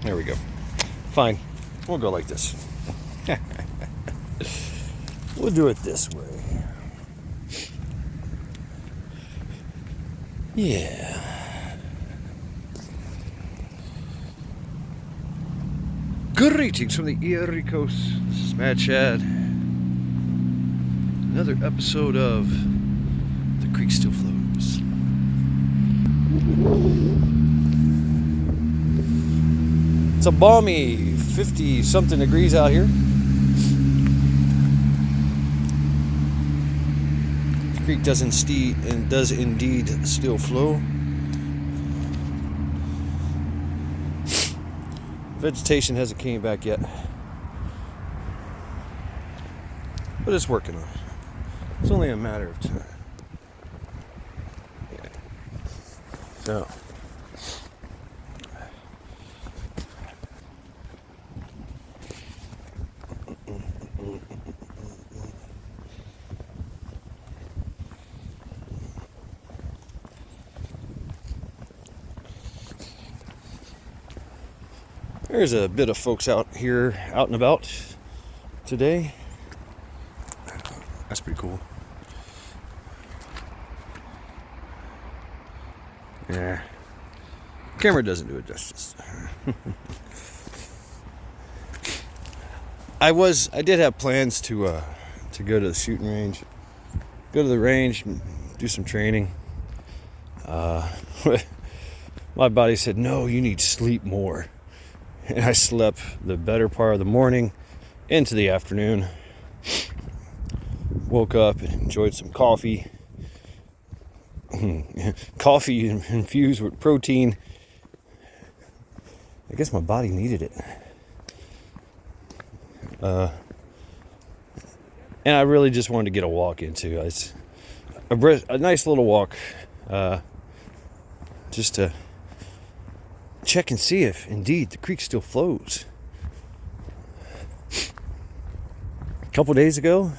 There we go. Fine. We'll go like this. We'll do it this way. Yeah. Greetings from the Erie Coast. This is Mad Chad. Another episode of The Creek Still Flows. It's a balmy 50 something degrees out here. The creek does indeed still flow. Vegetation hasn't came back yet, but it's working on it. It's only a matter of time. Yeah. So, there's a bit of folks out here, out and about today. That's pretty cool. Yeah, camera doesn't do it justice. I did have plans to go to the shooting range, go to the range, and do some training. My body said, "No, you need to sleep more," and I slept the better part of the morning into the afternoon. Woke up and enjoyed some coffee. Coffee infused with protein. I guess my body needed it. And I really just wanted to get a walk into. It's a nice little walk. Just to check and see if indeed the creek still flows. A couple days ago,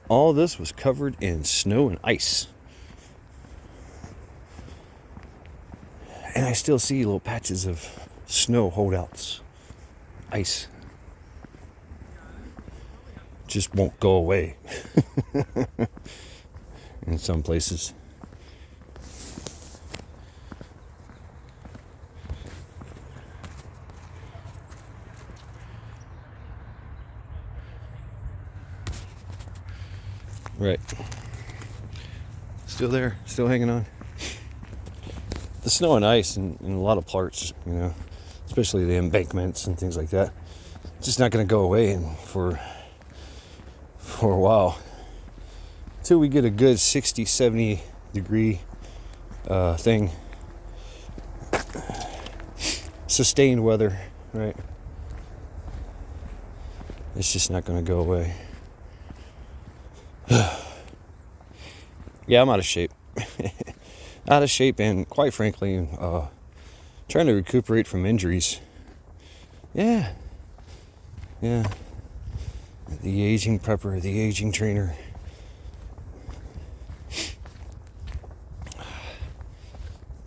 all this was covered in snow and ice. And I still see little patches of snow holdouts. Ice. Just won't go away. In some places. Right. Still there, still hanging on. The snow and ice in a lot of parts, especially the embankments and things like that, it's just not going to go away for a while. Until we get a good 60, 70 degree thing. Sustained weather, right? It's just not going to go away. Yeah, I'm out of shape. Out of shape, and quite frankly, trying to recuperate from injuries. Yeah. The aging prepper, the aging trainer.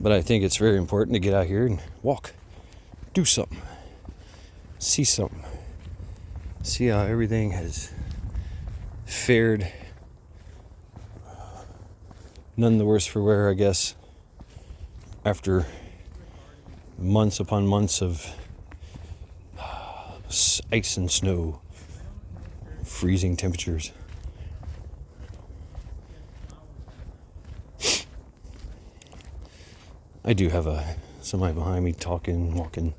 But I think it's very important to get out here and walk. Do something. See something. See how everything has fared. None the worse for wear, I guess, after months upon months of ice and snow, freezing temperatures. I do have somebody behind me talking, walking.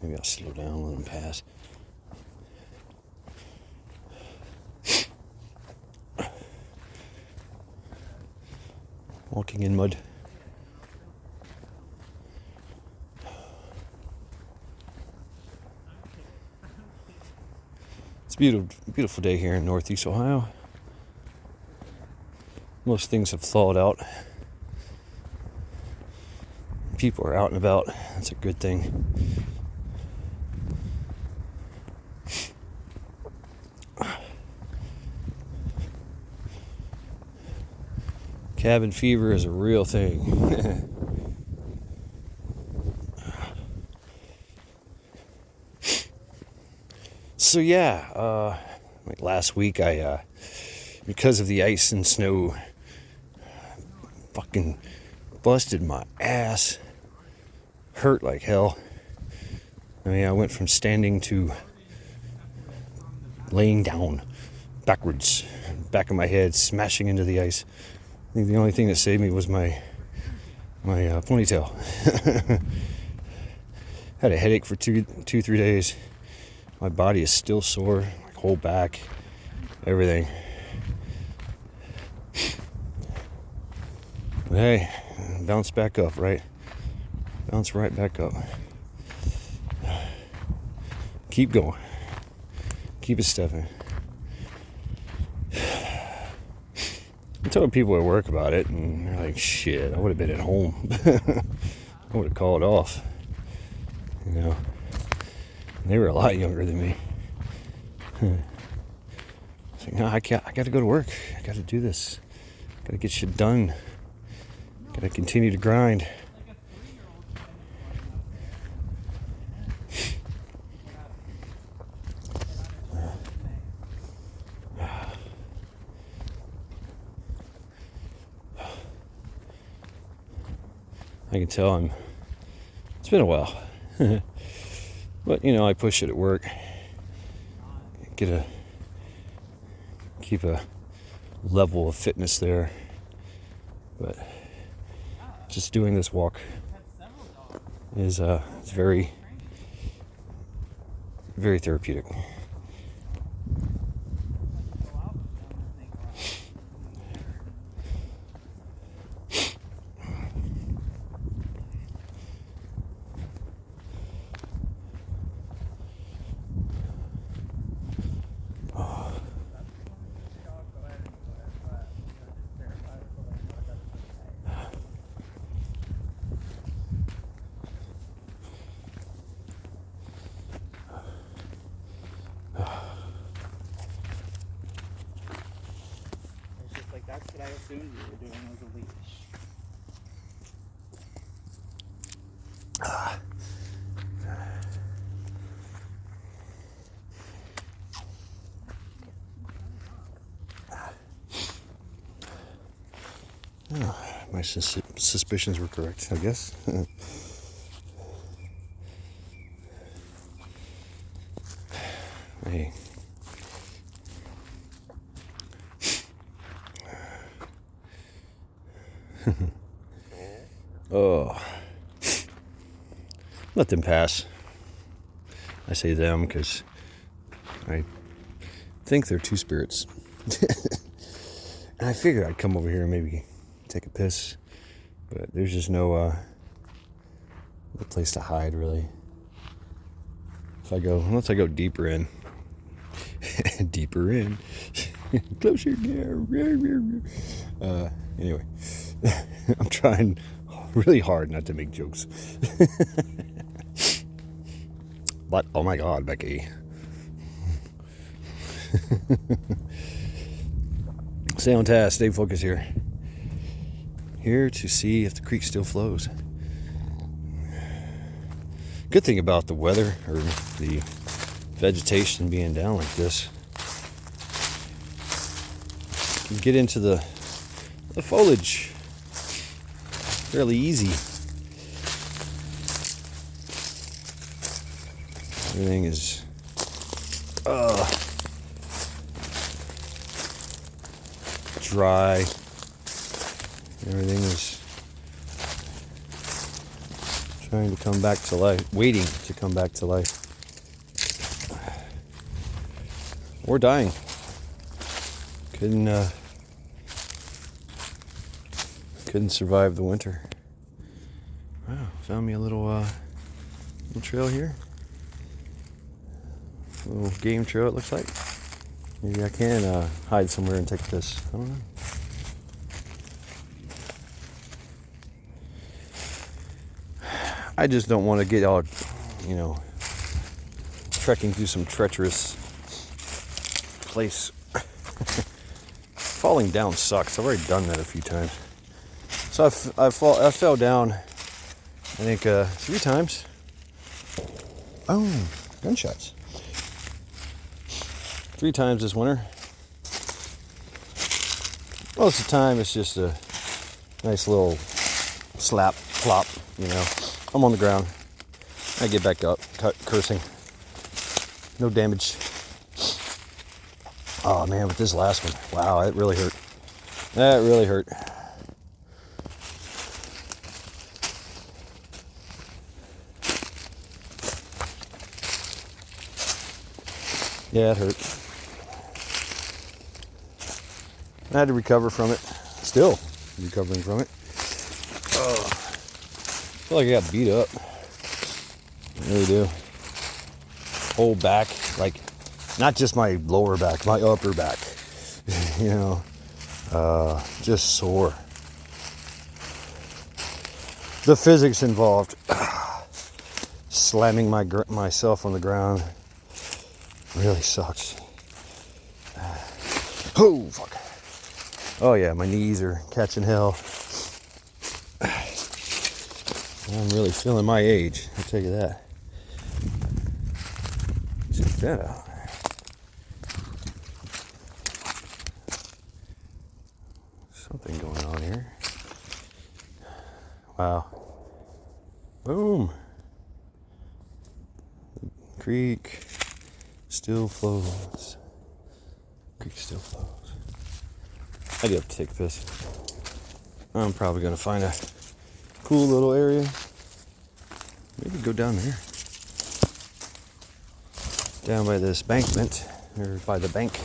Maybe I'll slow down, let them pass. Walking in mud. It's a beautiful day here in Northeast Ohio. Most things have thawed out. People are out and about. That's a good thing. Cabin fever is a real thing. So yeah, last week I, because of the ice and snow, fucking busted my ass. Hurt like hell. I mean, I went from standing to laying down backwards, back of my head smashing into the ice. I think the only thing that saved me was my ponytail. Had a headache for 3 days. My body is still sore, like whole back, everything. But hey, bounce back up, right? Bounce right back up. Keep going. Keep it stepping. I'm telling people at work about it, and they're like, shit, I would have been at home. I would have called off. You know, they were a lot younger than me. It's like, no, I got to go to work. I got to do this. Got to get shit done. Got to continue to grind. I can tell it's been a while. But, you know, I push it at work. Keep a level of fitness there. But just doing this walk is it's very, very therapeutic. That's what I assumed you were doing, was a leash. My suspicions were correct, I guess. Hey. Oh. Let them pass. I say them because I think they're two spirits. And I figured I'd come over here and maybe take a piss, but there's just no place to hide, really. Unless I go deeper in. Deeper in. Closer. Anyway, I'm trying really hard not to make jokes. But, oh my God, Becky. Stay on task, stay focused here. Here to see if the creek still flows. Good thing about the weather, or the vegetation being down like this, you can get into the foliage fairly easy. Everything is dry. Everything is trying to come back to life, waiting to come back to life. Or dying. Couldn't survive the winter. Wow, found me a little trail here. Little game trail, it looks like. Maybe I can hide somewhere and take this. I don't know. I just don't want to get all, trekking through some treacherous place. Falling down sucks. I've already done that a few times. So I fell down, I think 3 times. Oh, gunshots. 3 times this winter. Most of the time it's just a nice little slap, plop, I'm on the ground. I get back up, cursing. No damage. Oh man, but this last one, wow, it really hurt. That really hurt. Yeah, it hurt. I had to recover from it. Still recovering from it. Oh, I feel like I got beat up. I really do. Whole back, like, not just my lower back, my upper back. Just sore. The physics involved. Slamming myself on the ground really sucks. Oh, fuck. Oh, yeah, my knees are catching hell. I'm really feeling my age, I'll tell you that. Check that out. Something going on here. Wow. Boom. Creek still flows. Creek still flows. I do have to take a piss. I'm probably going to find a cool little area. Maybe go down there. Down by this embankment, or by the bank.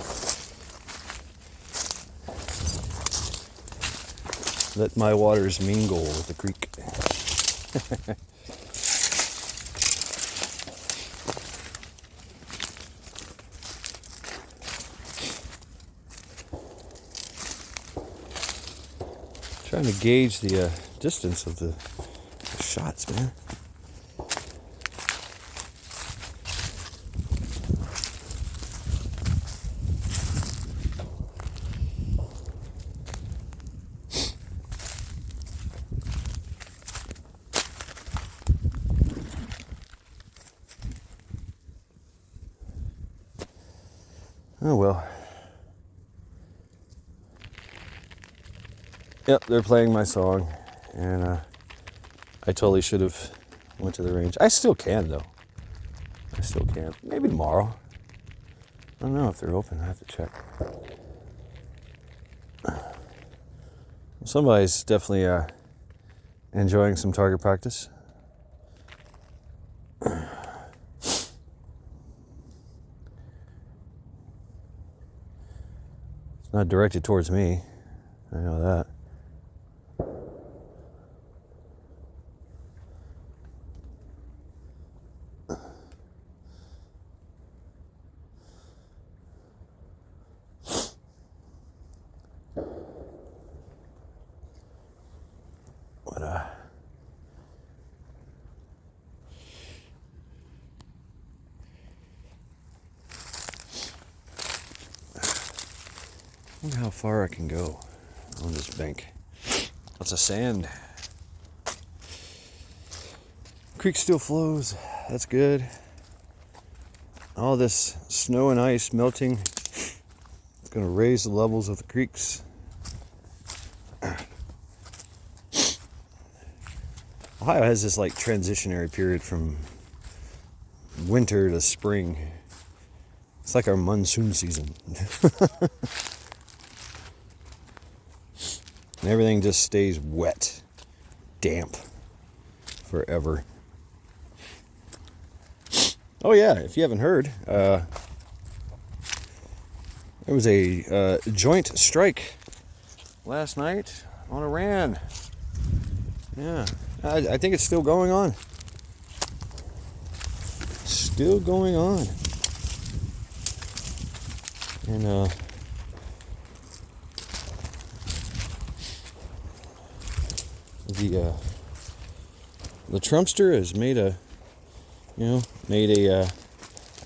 Let my waters mingle with the creek. Trying to gauge the distance of the shots, man. Oh well. Yep, they're playing my song, and I totally should have went to the range. I still can, though. I still can. Maybe tomorrow. I don't know if they're open. I have to check. Somebody's definitely enjoying some target practice. It's not directed towards me. I know that. But I wonder how far I can go on this bank. Lots of sand. Creek still flows. That's good. All this snow and ice melting. It's going to raise the levels of the creeks. Ohio has this like transitionary period from winter to spring. It's like our monsoon season. And everything just stays wet, damp, forever. Oh yeah, if you haven't heard, there was a joint strike last night on Iran. Yeah, I think it's still going on. Still going on. And the Trumpster has made a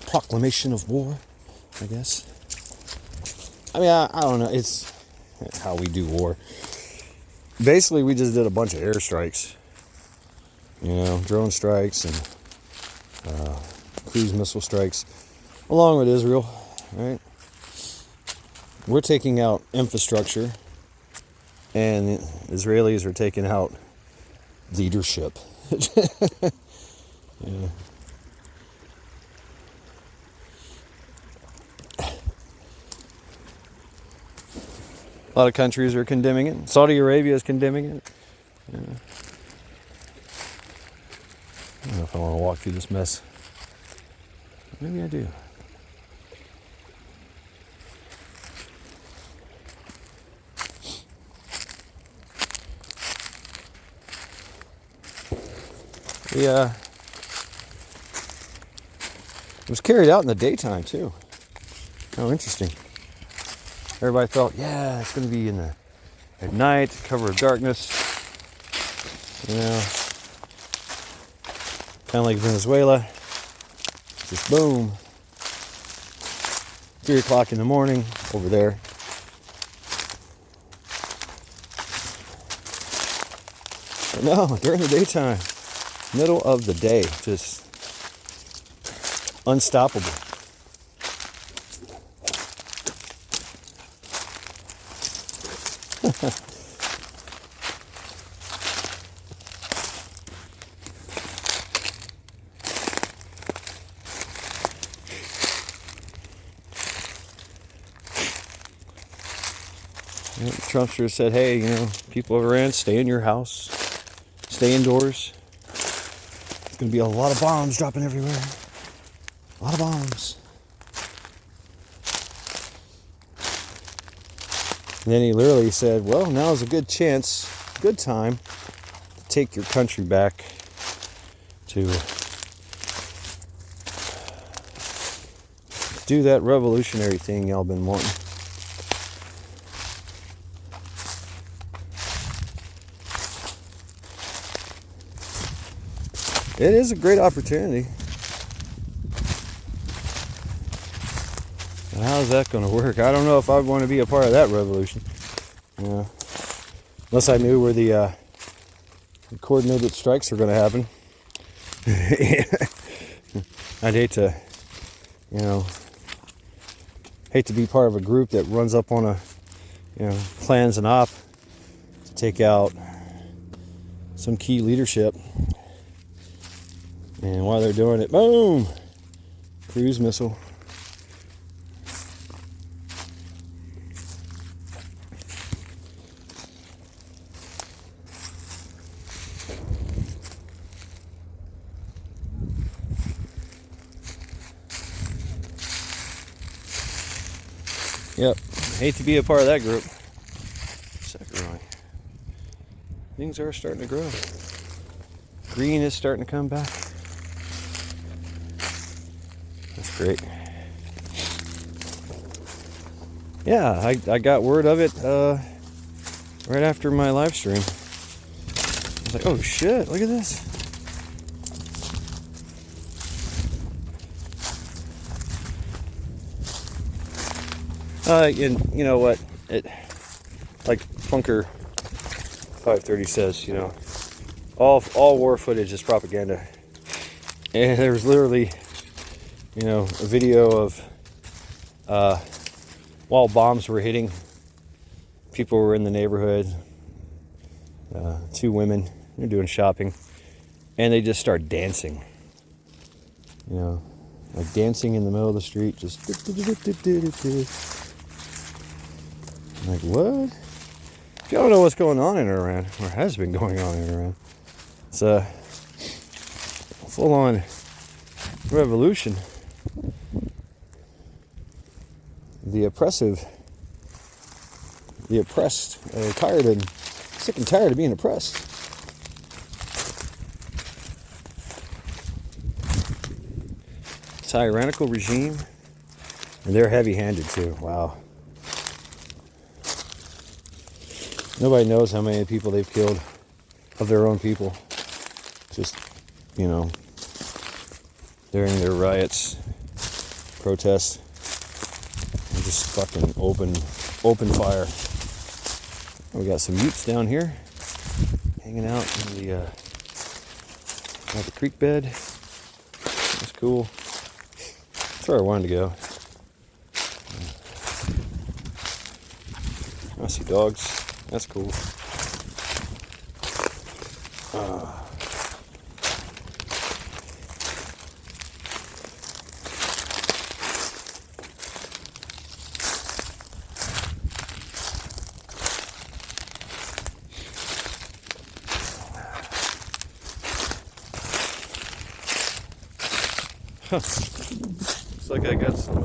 proclamation of war, I guess. I mean, I don't know. It's how we do war. Basically, we just did a bunch of airstrikes. Drone strikes and cruise missile strikes along with Israel, right? We're taking out infrastructure, and the Israelis are taking out leadership. Yeah. A lot of countries are condemning it. Saudi Arabia is condemning it. Yeah. I don't know if I want to walk through this mess. Maybe I do. Yeah. It was carried out in the daytime too. How interesting. Everybody thought, yeah, it's going to be at night, cover of darkness. Kind of like Venezuela. Just boom. 3 o'clock in the morning over there. But no, during the daytime, middle of the day, just unstoppable. Trumpster said, hey, people of Iran, stay in your house, stay indoors. There's going to be a lot of bombs dropping everywhere. A lot of bombs. And then he literally said, well, now is a good time to take your country back to do that revolutionary thing y'all been wanting. It is a great opportunity. But how's that going to work? I don't know if I want to be a part of that revolution. Unless I knew where the coordinated strikes were going to happen. I'd hate to, be part of a group that runs up on plans an op to take out some key leadership. And while they're doing it, boom! Cruise missile. Yep, hate to be a part of that group. Sakurai. Things are starting to grow. Green is starting to come back. That's great. Yeah, I got word of it right after my live stream. I was like, oh shit, look at this. And you know what? Like Funker 530 says, all war footage is propaganda. And there was literally, a video of while bombs were hitting, people were in the neighborhood, 2 women, they're doing shopping, and they just start dancing. Like dancing in the middle of the street, just like, what? If y'all don't know what's going on in Iran, or has been going on in Iran, it's a full-on revolution. The oppressed are sick and tired of being oppressed. Tyrannical regime And they're heavy-handed too. Wow. Nobody knows how many people they've killed of their own people. Just, you know, during their riots, protests, and just fucking open fire. We got some utes down here hanging out in the at the creek bed. That's cool. That's where I wanted to go. I see dogs. That's cool. Looks like I got some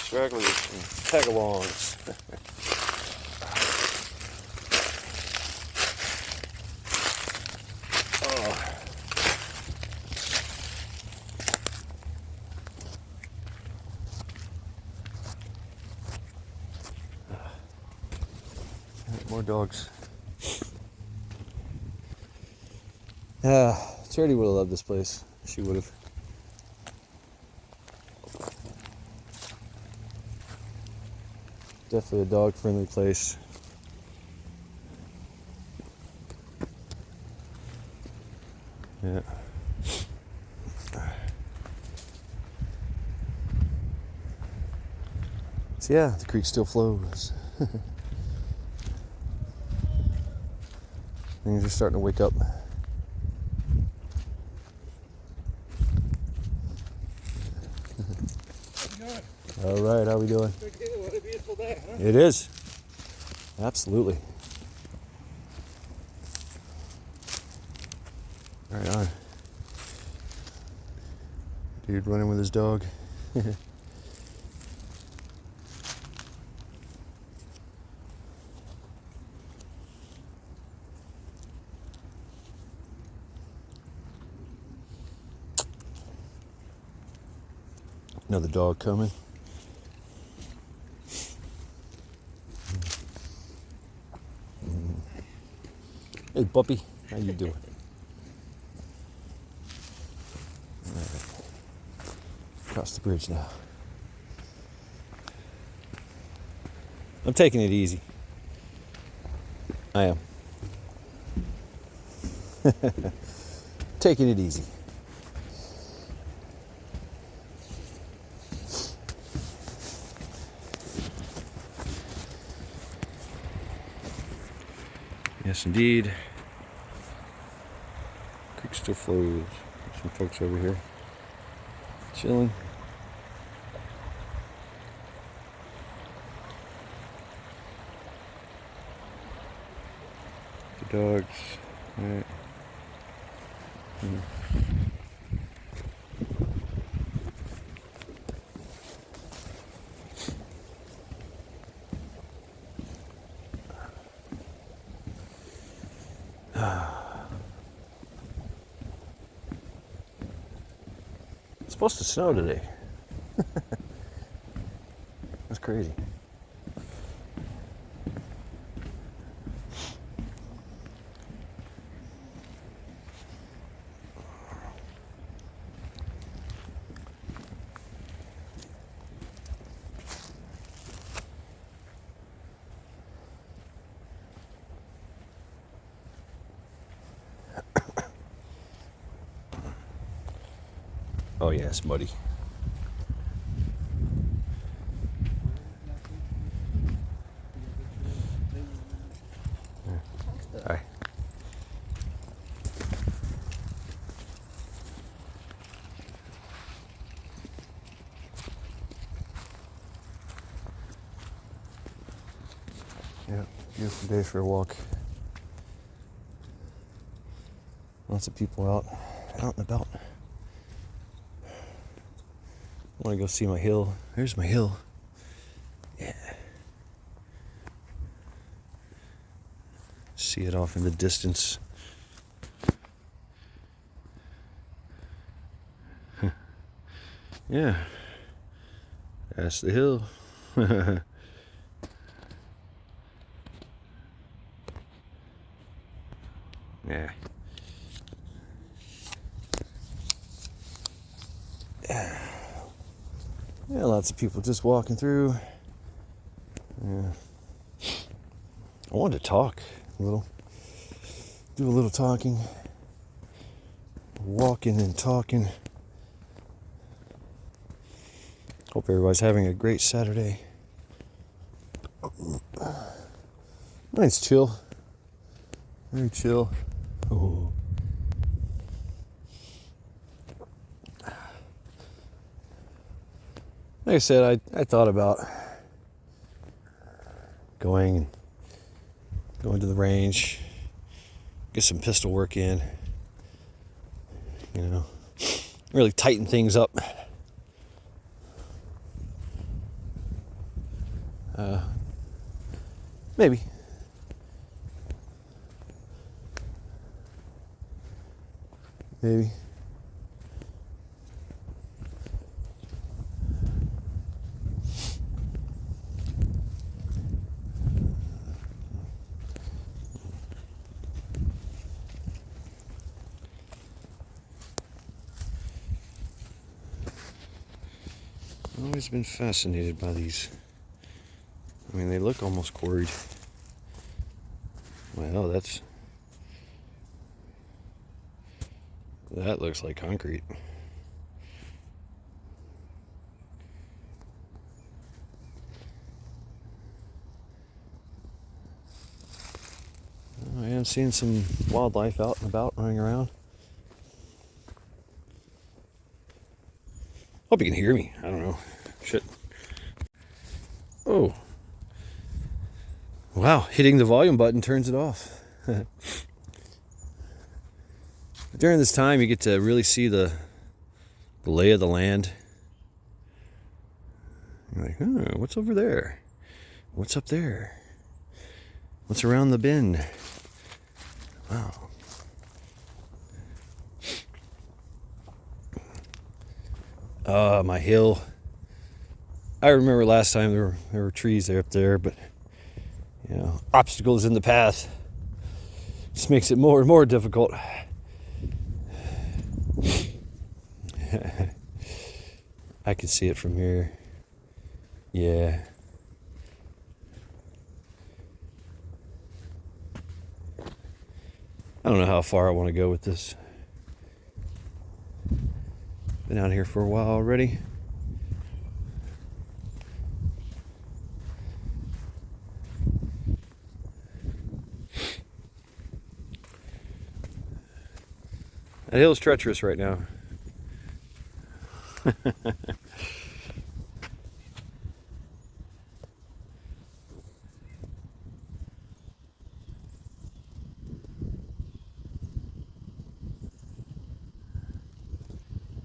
stragglers and tagalongs. Oh. More dogs. Charity would have loved this place. She would have. Definitely a dog-friendly place. Yeah. So yeah, the creek still flows. Things are starting to wake up. All right, how we doing? What a beautiful day, huh? It is. Absolutely. Right on. Dude running with his dog. Another dog coming. Hey, puppy, how you doing? All right. Across the bridge now. I'm taking it easy. I am. Taking it easy. Yes, indeed. Creek still flows. Some folks over here chilling. The dogs. All right. It's supposed to snow today. That's crazy. Oh yeah, it's muddy. Hi. Yeah, beautiful day for a walk. Lots of people out and about. I want to go see my hill. There's my hill. Yeah. See it off in the distance. Yeah. That's the hill. Yeah. Yeah, lots of people just walking through. Yeah. I wanted to talk a little. Do a little talking. Walking and talking. Hope everybody's having a great Saturday. Mine's chill. Very chill. Oh. Like I said, I thought about going to the range, get some pistol work in, you know, really tighten things up. Maybe. Maybe. I've always been fascinated by these. I mean, they look almost quarried. Well, that looks like concrete. I am seeing some wildlife out and about, running around. Hope you can hear me. I don't know. Shit. Oh. Wow, hitting the volume button turns it off. During this time, you get to really see the lay of the land. You're like, oh, what's over there? What's up there? What's around the bend? Wow. My hill. I remember last time there were trees there up there, but you know, obstacles in the path just makes it more and more difficult. I can see it from here. Yeah. I don't know how far I want to go with this. Been out here for a while already. That hill's treacherous right now.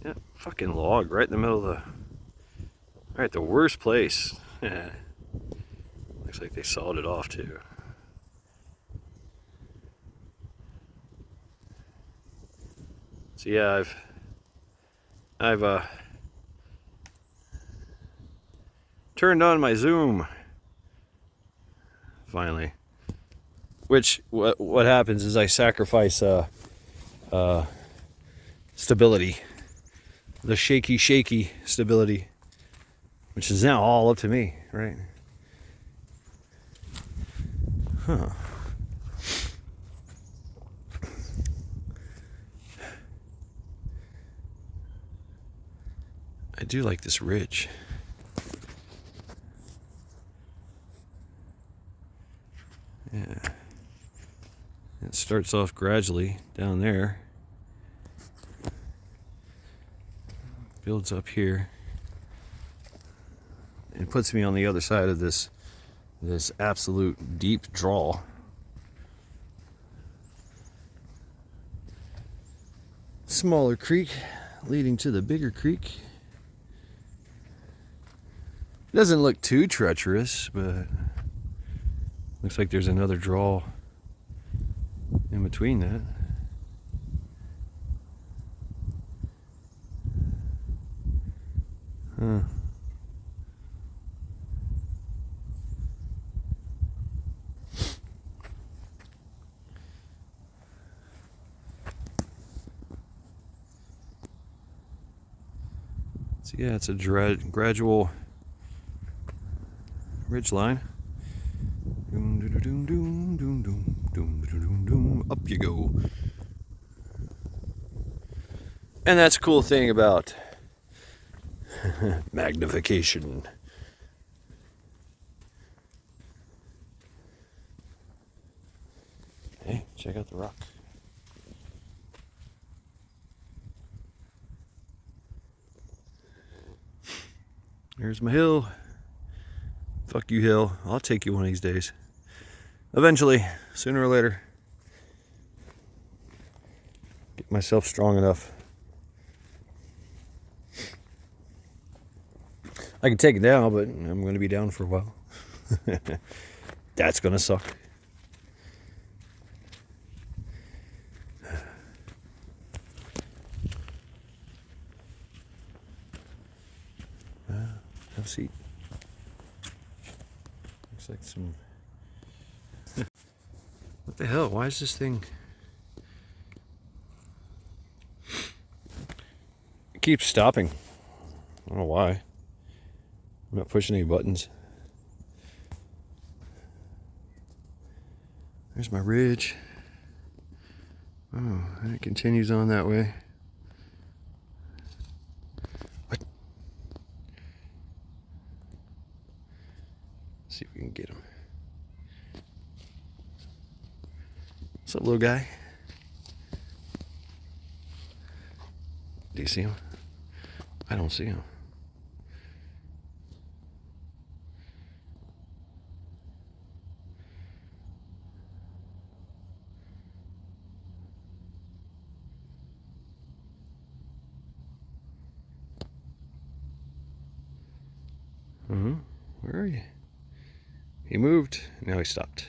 Yeah, fucking log right in the middle of right at the worst place. Yeah. Looks like they sawed it off too. So yeah, I've turned on my zoom finally. Which what happens is I sacrifice stability, the shaky stability, which is now all up to me, right? Huh. I do like this ridge. Yeah. It starts off gradually down there. Builds up here. And puts me on the other side of this absolute deep draw. Smaller creek leading to the bigger creek. It doesn't look too treacherous, but looks like there's another draw in between that. Huh. So yeah, it's a gradual ridge line. Up you go. And that's a cool thing about magnification. Hey, check out the rock. There's my hill. Fuck you, hill. I'll take you one of these days. Eventually, sooner or later. Get myself strong enough. I can take it down, but I'm going to be down for a while. That's going to suck. Have a seat. Looks like some... What the hell? Why is this thing... It keeps stopping. I don't know why. I'm not pushing any buttons. There's my ridge. Oh, and it continues on that way. What? Let's see if we can get him. What's up, little guy? Do you see him? I don't see him. Where are you? He moved. Now he stopped.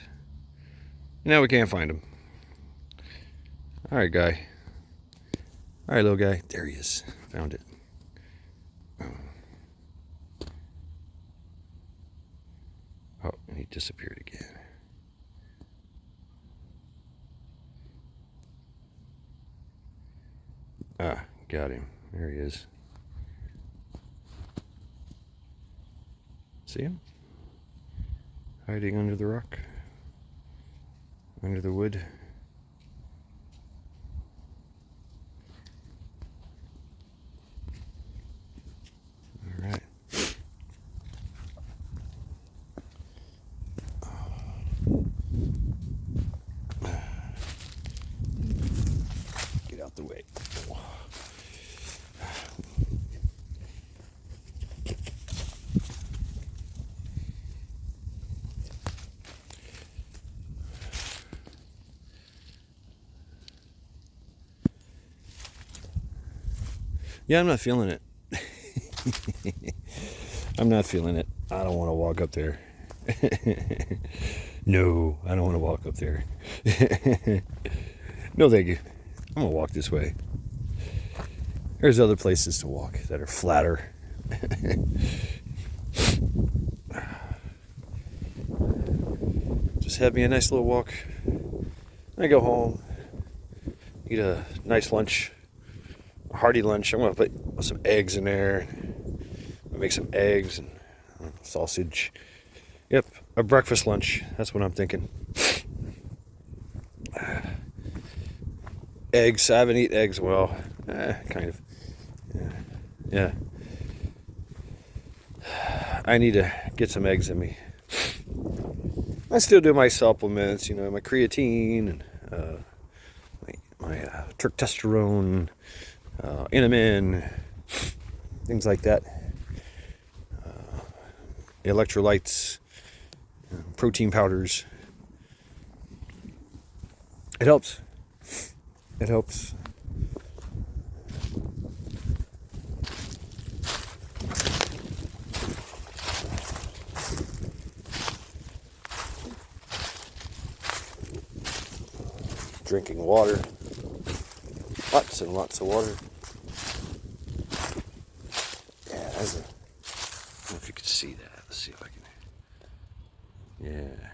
Now we can't find him. All right, guy. All right, little guy. There he is. Found it. Oh, and he disappeared again. Ah, got him. There he is. See him? Hiding under the rock. Under the wood. All right. Get out the way. Yeah, I'm not feeling it. I'm not feeling it. I don't want to walk up there. No, I don't want to walk up there. No, thank you. I'm going to walk this way. There's other places to walk that are flatter. Just have me a nice little walk. I go home, eat a nice lunch. Hearty lunch. I'm gonna put some eggs in there. Make some eggs and sausage. Yep, a breakfast lunch. That's what I'm thinking. Eggs. I haven't eaten eggs well. Kind of. Yeah. I need to get some eggs in me. I still do my supplements. You know, my creatine and my testosterone. Inamin, things like that, electrolytes, protein powders. It helps. It helps. Drinking water. Lots and lots of water. Yeah, know if you can see that. Let's see if I can. Yeah.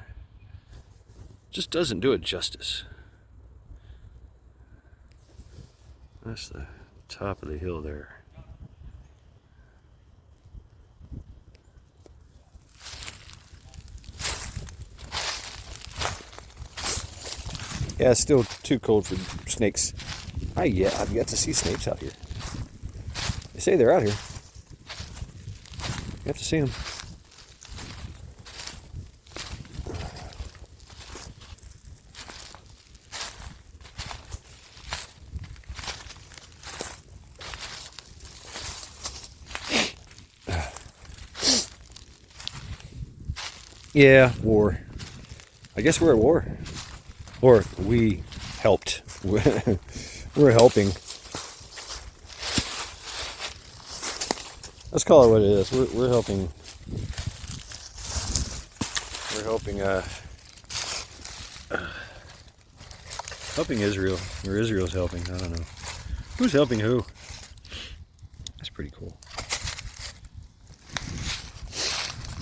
Just doesn't do it justice. That's the top of the hill there. Yeah, it's still too cold for snakes. I've yet to see snakes out here. They say they're out here. You have to see them. Yeah, war. I guess we're at war. Or we helped. We're helping. Let's call it what it is. We're helping. We're helping. Helping Israel, or Israel's helping. I don't know. Who's helping who? That's pretty cool.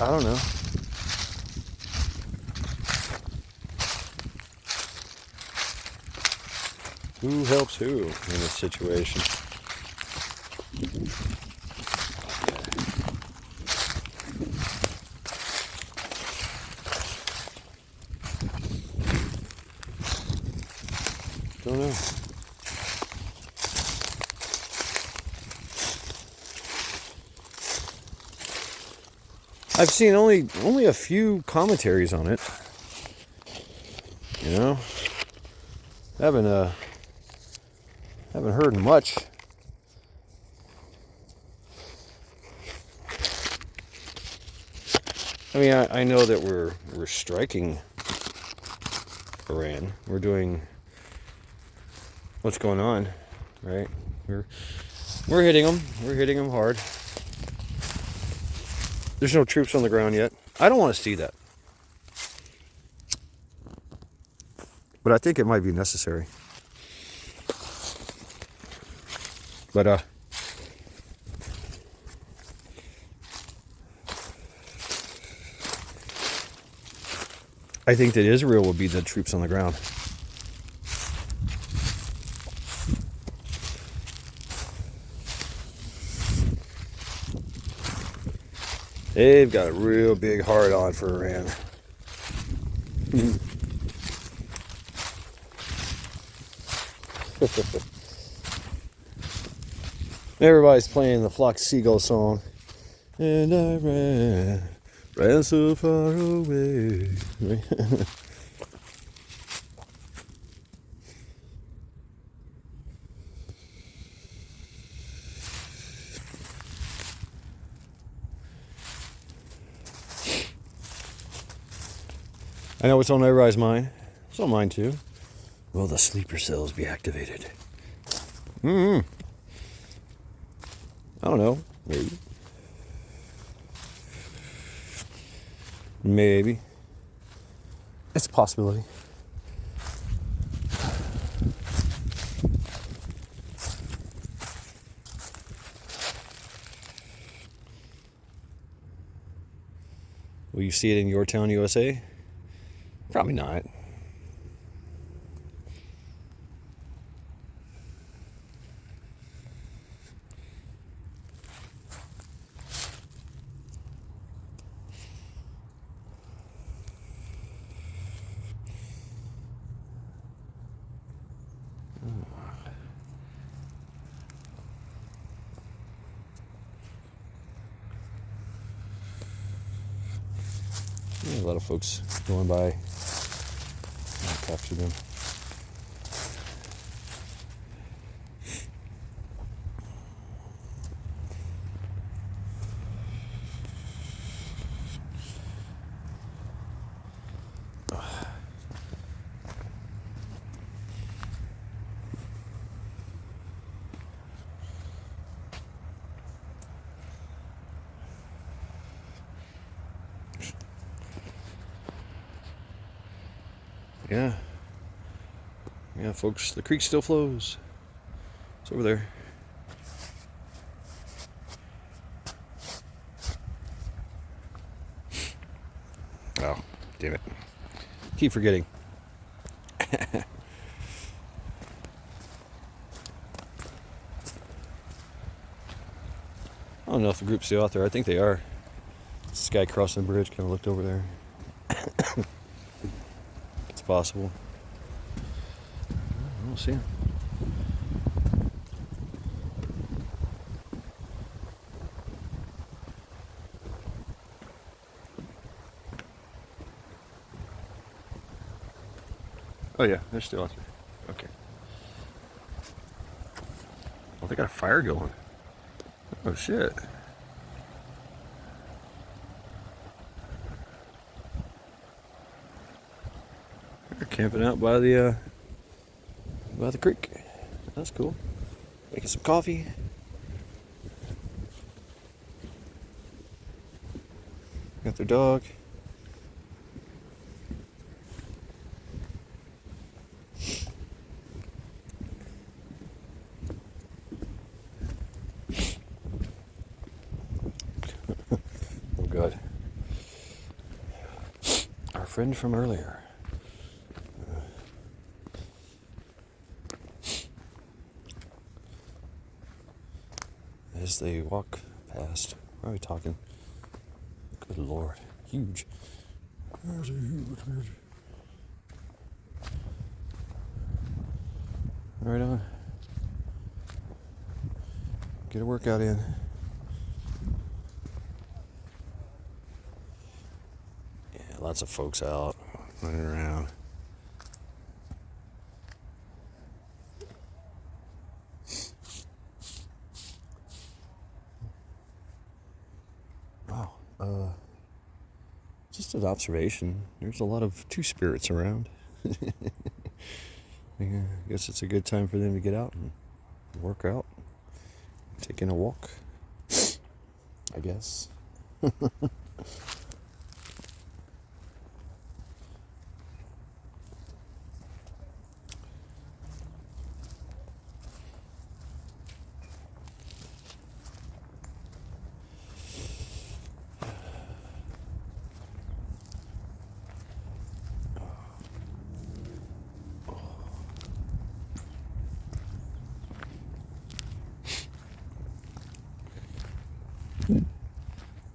I don't know. Who helps who in this situation? Don't know. I've seen only a few commentaries on it. You know, haven't heard much. I mean, I know that we're striking Iran. We're doing what's going on, right? We're hitting them. We're hitting them hard. There's no troops on the ground yet. I don't want to see that, but I think it might be necessary. But I think that Israel will be the troops on the ground. They've got a real big hard on for Iran. Everybody's playing the Flock Seagull song. And I ran so far away. I know what's on everybody's mind. It's on mine too. Will the sleeper cells be activated? I don't know. Maybe. Maybe. It's a possibility. Will you see it in your town, USA? Probably not. A lot of folks going by. I'll capture them. Yeah, folks, the creek still flows. It's over there. Oh, damn it. Keep forgetting. I don't know if the group's still out there. I think they are. This guy crossing the bridge kind of looked over there. It's possible. I don't see him. Oh yeah, they're still out there. Okay. Oh, they got a fire going. Oh shit. They're camping out by the creek. That's cool. Making some coffee. Got their dog. Oh god. Our friend from earlier. As they walk past, why are we talking? Good lord, huge. There's a huge bridge. Right on. Get a workout in. Yeah, lots of folks out running around. Wow. Just an observation. There's a lot of two-spirits around. Yeah, I guess it's a good time for them to get out and work out. Taking a walk, I guess.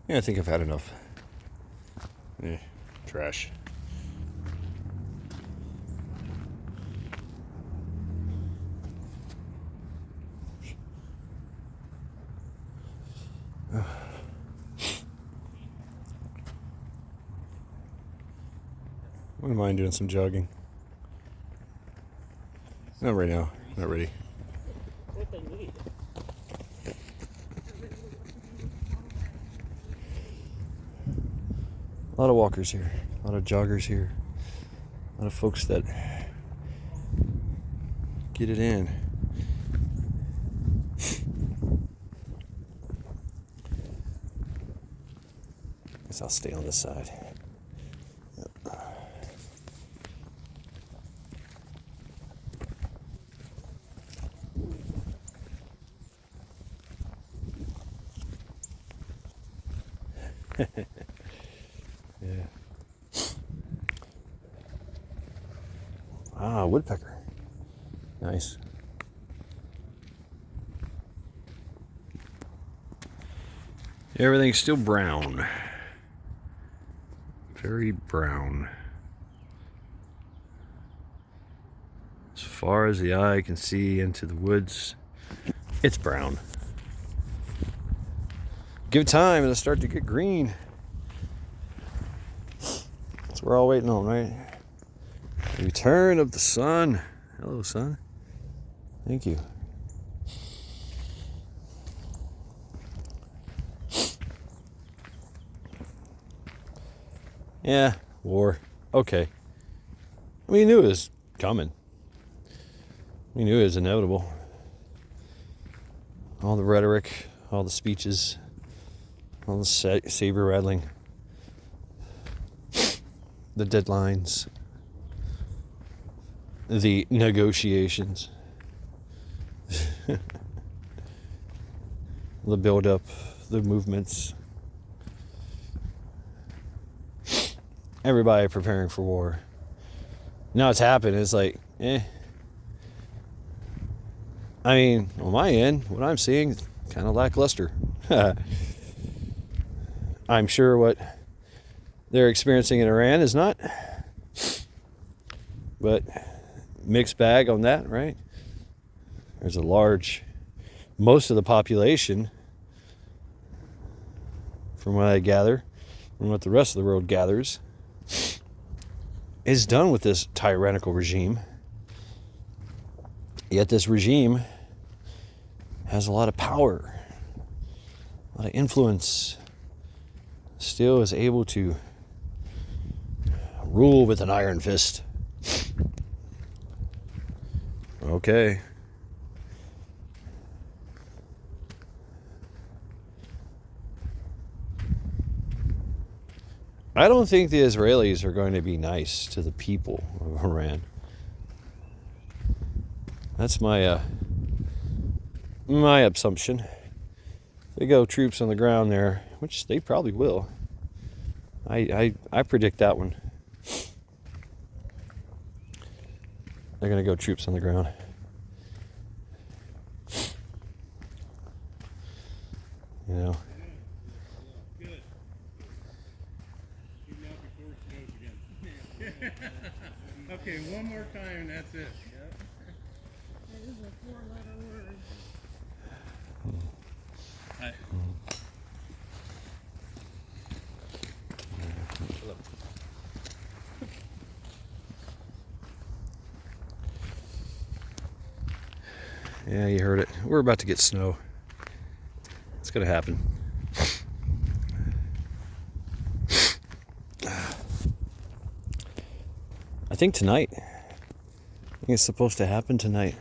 Yeah, I think I've had enough. Trash. Wouldn't mind doing some jogging. Not right now. Not ready. What they need. A lot of walkers here. A lot of joggers here. A lot of folks that get it in. Guess I'll stay on this side. Yeah. Ah, woodpecker. Nice. Everything's still brown. Very brown. As far as the eye can see into the woods, it's brown. Give it time, it'll start to get green. That's what we're all waiting on, right? The return of the sun. Hello, sun. Thank you. Yeah, war. Okay. We knew it was coming. We knew it was inevitable. All the rhetoric, all the speeches, all the saber rattling, the deadlines, the negotiations, the build-up, the movements. everybody preparing for war. Now it's happened. It's like, I mean, on my end, what I'm seeing is kind of lackluster. I'm sure what they're experiencing in Iran is not, but mixed bag on that, right? There's most of the population, from what I gather, from what the rest of the world gathers, is done with this tyrannical regime. Yet this regime has a lot of power, a lot of influence, still is able to rule with an iron fist. Okay. I don't think the Israelis are going to be nice to the people of Iran. That's my assumption. They go troops on the ground there, which they probably will. I predict that one. They're going to go troops on the ground. You know. Good. Keep me out before it snows again. Okay, one more time and that's it. Yep. That is a 4-letter word. Hi. Hello. Yeah, you heard it. We're about to get snow. It's going to happen. I think tonight. I think it's supposed to happen tonight.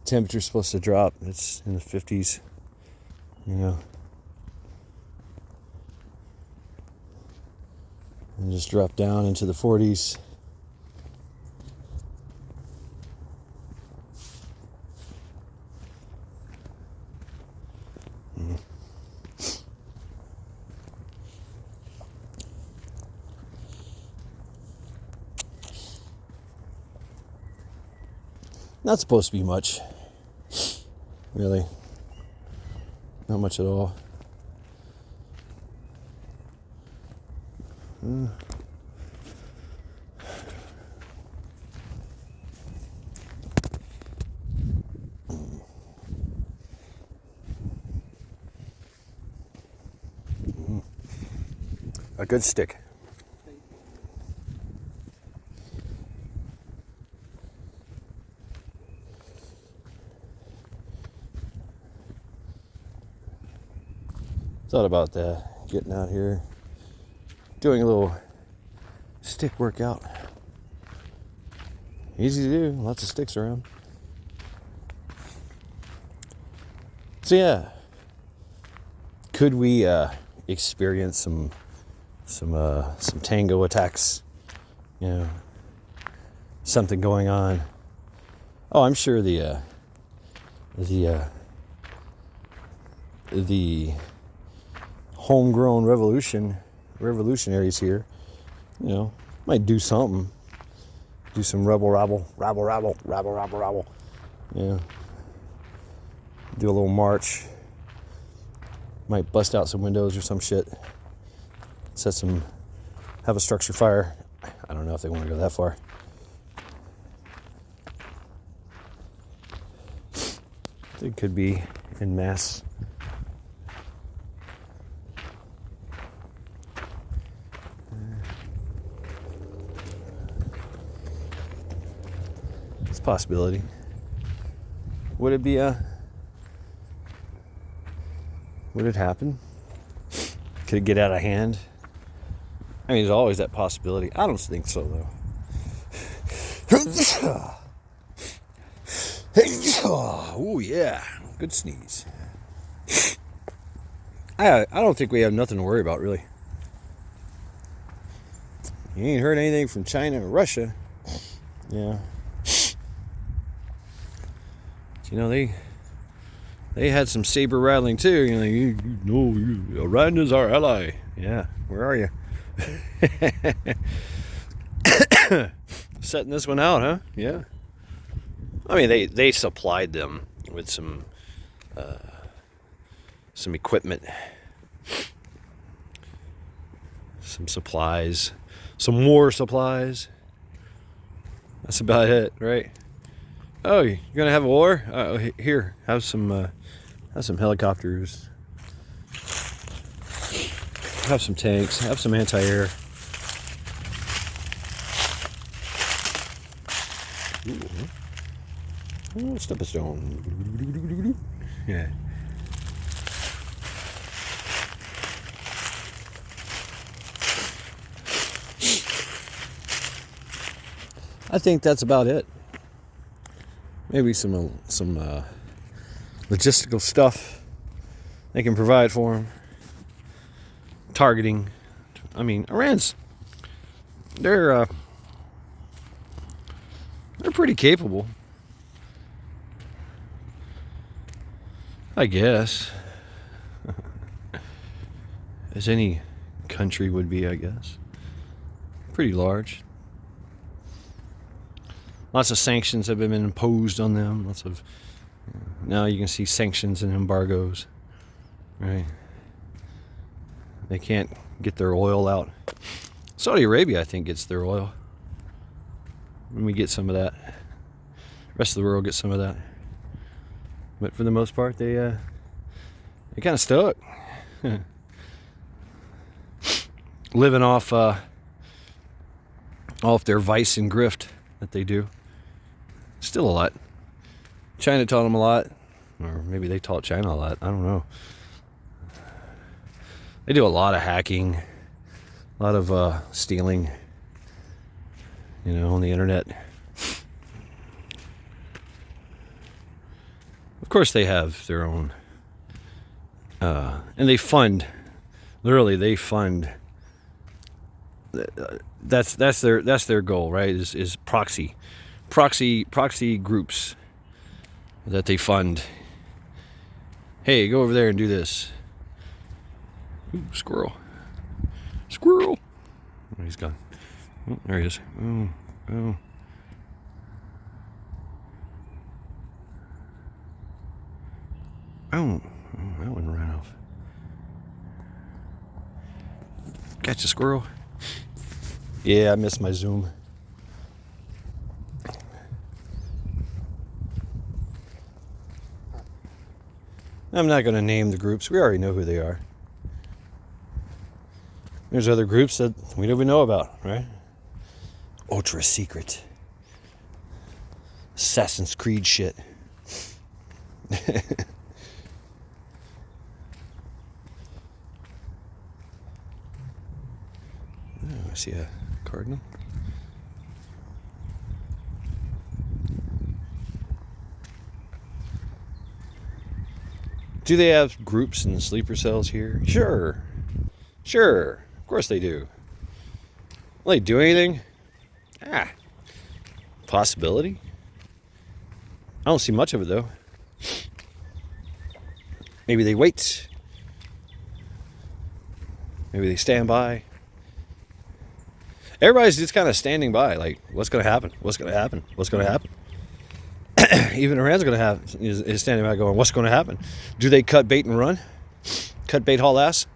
Temperature's supposed to drop. It's in the 50s. You know. And just drop down into the 40s. Not supposed to be much. Really. Not much at all. A good stick. Thought about that, getting out here, doing a little stick workout. Easy to do, lots of sticks around. So yeah, could we experience some tango attacks? You know, something going on. Oh, I'm sure the homegrown revolutionaries here, you know, might do something. Do some rabble. Yeah. Do a little march. Might bust out some windows or some shit. Have a structure fire. I don't know if they want to go that far. It could be en masse. It's a possibility. Would it happen? Could it get out of hand? I mean, there's always that possibility. I don't think so, though. Oh, yeah. Good sneeze. I don't think we have nothing to worry about, really. You ain't heard anything from China or Russia. Yeah. You know, they had some saber rattling too. You know, Iran is our ally. Yeah, where are you? Setting this one out, huh? Yeah. I mean, they supplied them with some equipment, some supplies, some war supplies. That's about it, right? Oh, you're gonna have a war? Here, have some helicopters, have some tanks, have some anti-air. Ooh. Oh, step a stone. Yeah. I think that's about it. Maybe some logistical stuff they can provide for them. Targeting. I mean, Iran's they're pretty capable, I guess, as any country would be, I guess. Pretty large. Lots of sanctions have been imposed on them. Now you can see sanctions and embargoes, right? They can't get their oil out. Saudi Arabia, I think, gets their oil. And we get some of that. The rest of the world gets some of that. But for the most part, they kind of stuck. Living off their vice and grift that they do. Still a lot. China taught them a lot. Or maybe they taught China a lot. I don't know. They do a lot of hacking. A lot of stealing. You know, on the internet. Of course they have their own. And they fund. Literally, they fund. That's their goal, right? Is proxy groups that they fund. Hey, go over there and do this. Ooh, squirrel. Oh, he's gone. Oh, there he is. Oh. Oh, that one ran off. Catch a squirrel. Yeah, I missed my zoom. I'm not going to name the groups. We already know who they are. There's other groups that we don't even know about, right? Ultra secret. Assassin's Creed shit. I see a cardinal. Do they have groups in the sleeper cells here? Sure. Of course they do. Will they do anything? Possibility. I don't see much of it though. Maybe they wait. Maybe they stand by. Everybody's just kind of standing by, like, what's going to happen? Even Iran's is standing by going, what's going to happen? Do they cut bait and run? Cut bait, haul ass?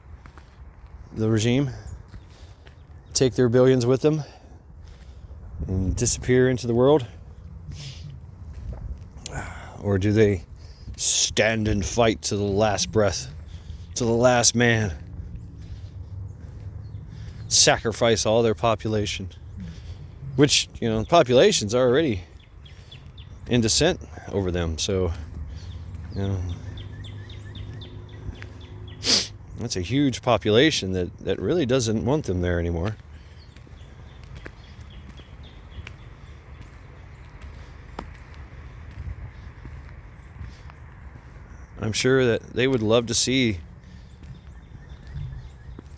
The regime? Take their billions with them? And disappear into the world? Or do they stand and fight to the last breath? To the last man? Sacrifice all their population, which, you know, populations are already in descent over them, so, you know, that's a huge population that really doesn't want them there anymore. I'm sure that they would love to see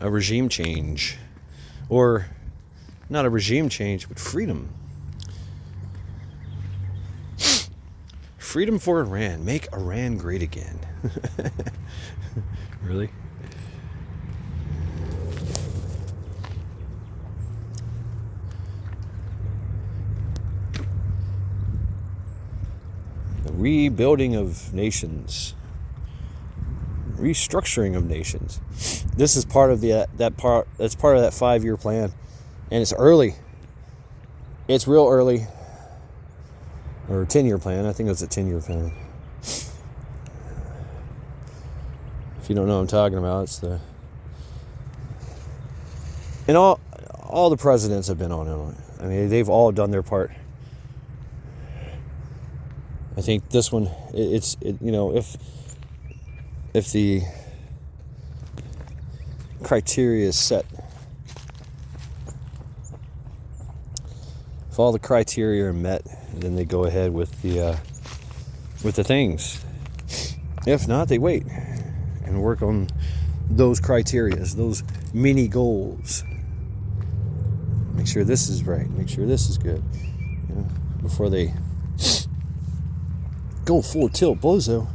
a regime change. Or not a regime change, but freedom. freedom for Iran. Make Iran great again. Really? The rebuilding of nations. Restructuring of nations. This is part of that's part of that 5-year plan. And it's early. It's real early. Or 10-year plan. I think it's a 10-year plan. If you don't know what I'm talking about, it's the... And all the presidents have been on it. I mean, they've all done their part. I think this one, if the criteria is set, if all the criteria are met, then they go ahead with the things. If not, they wait and work on those criterias, those mini goals. Make sure this is right. Make sure this is good. Before they go full tilt bozo.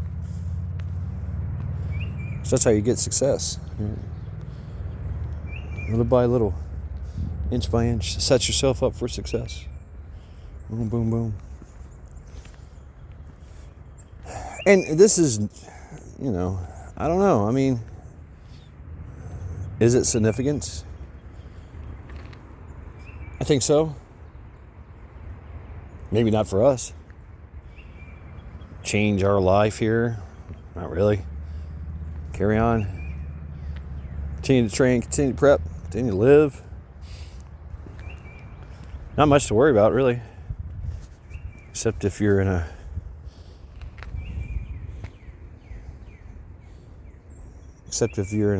So that's how you get success. Little by little, inch by inch, set yourself up for success. Boom, boom, boom. And this is, I don't know. I mean, is it significant? I think so. Maybe not for us. Change our life here? Not really. Carry on. Continue to train, continue to prep, continue to live. Not much to worry about, really. Except if you're in a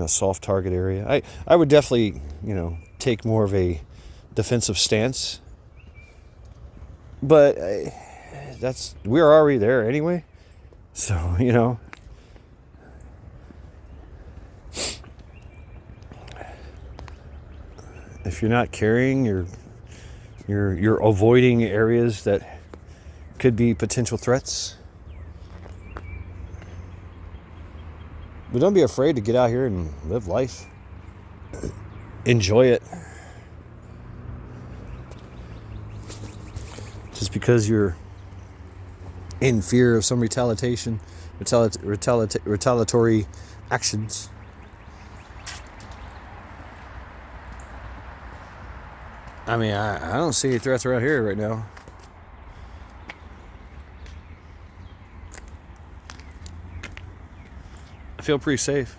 soft target area. I would definitely, take more of a defensive stance. But we're already there anyway. So, if you're not carrying, you're avoiding areas that could be potential threats. But don't be afraid to get out here and live life. Enjoy it. Just because you're in fear of some retaliatory actions. I mean, I don't see any threats around here right now. I feel pretty safe.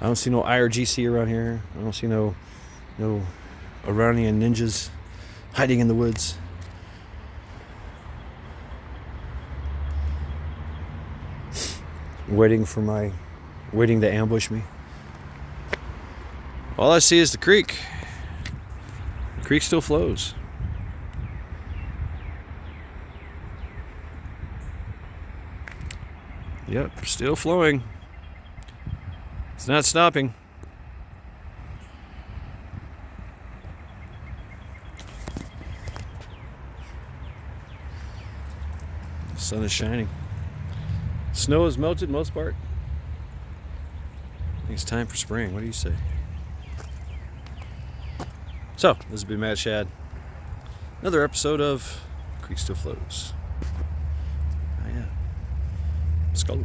I don't see no IRGC around here. I don't see no Iranian ninjas hiding in the woods. Waiting to ambush me. All I see is the creek. The creek still flows. Yep, still flowing. It's not stopping. The sun is shining. Snow has melted most part. I think it's time for spring. What do you say? So, this has been Matt Shad. Another episode of Creek Still Flows. Oh yeah. Skull.